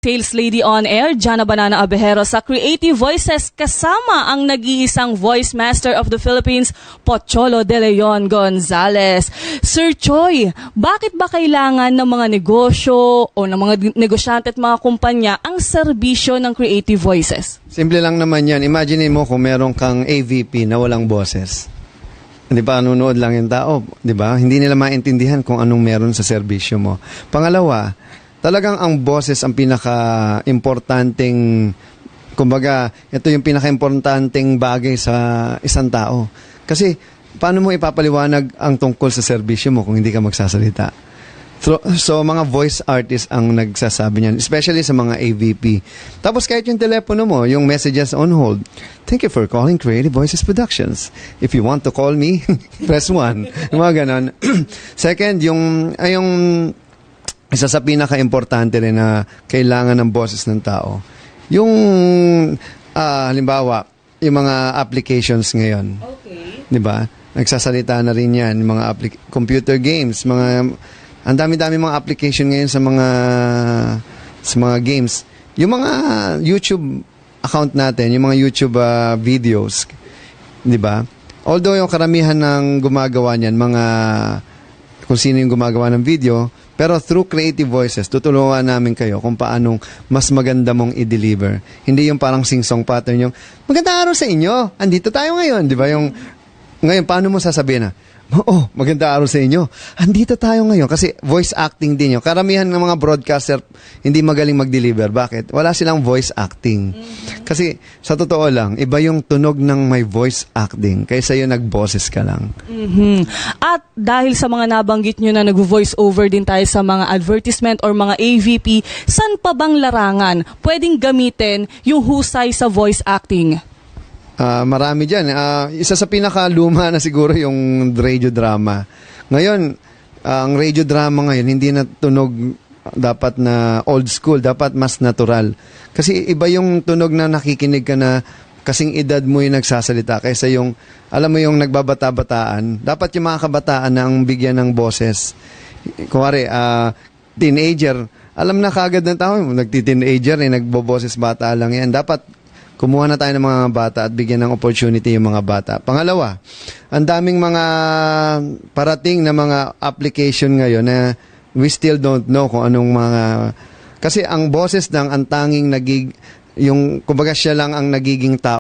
Sales Lady on Air, Jana Banana Abejero sa Creative Voices kasama ang nag-iisang Voice Master of the Philippines, Pocholo De Leon Gonzales. Sir Choi, bakit ba kailangan ng mga negosyo o ng mga negosyante at mga kumpanya ang serbisyo ng Creative Voices? Simple lang naman yan. Imagine mo kung meron kang AVP na walang boses. Di ba, nanonood lang yung tao. Di ba? Hindi nila maintindihan kung anong meron sa serbisyo mo. Pangalawa, talagang ang boses ang pinaka-importanting, kumbaga, ito yung pinaka-importanting bagay sa isang tao. Kasi, paano mo ipapaliwanag ang tungkol sa serbisyo mo kung hindi ka magsasalita? So mga voice artists ang nagsasabi niyan, especially sa mga AVP. Tapos kahit yung telepono mo, yung messages on hold, thank you for calling Creative Voices Productions. If you want to call me, press 1. Yung mga ganon. Second, yung isa sa pinaka-importante rin na kailangan ng boses ng tao, yung halimbawa, yung mga applications ngayon. Okay. Di ba? Nagsasalita na rin yan, yung mga computer games, ang dami-dami mga application ngayon sa mga games. Yung mga YouTube account natin, yung mga YouTube videos, di ba? Although yung karamihan ng gumagawa niyan, kung sino yung gumagawa ng video, pero through Creative Voices, tutulungan namin kayo kung paanong mas maganda mong i-deliver. Hindi yung parang sing-song pattern yung, magandang araw sa inyo, andito tayo ngayon, di ba? Ngayon, paano mo sasabihin na, oh, maganda araw sa inyo. Andito tayo ngayon kasi voice acting din yun. Karamihan ng mga broadcaster hindi magaling mag-deliver. Bakit? Wala silang voice acting. Kasi sa totoo lang, iba yung tunog ng may voice acting kaysa yung nag-boses ka lang. At dahil sa mga nabanggit nyo na nag-voice over din tayo sa mga advertisement or mga AVP, saan pa bang larangan pwedeng gamitin yung husay sa voice acting? Marami dyan. Isa sa pinakaluma na siguro yung radio drama. Ngayon, ang radio drama ngayon, hindi na tunog dapat na old school, dapat mas natural. Kasi iba yung tunog na nakikinig ka na kasing edad mo yung nagsasalita kaysa yung, alam mo yung nagbabata-bataan. Dapat yung mga kabataan na ang bigyan ng boses. Kuwari, teenager, alam na kagad ng tao, nagti-teenager, nagboboses bata lang yan. Dapat kumuha na tayo ng mga bata at bigyan ng opportunity yung mga bata. Pangalawa, ang daming mga parating na mga application ngayon na we still don't know kung anong mga... Kasi ang boses lang ang tanging yung kumbaga siya lang ang nagiging tao.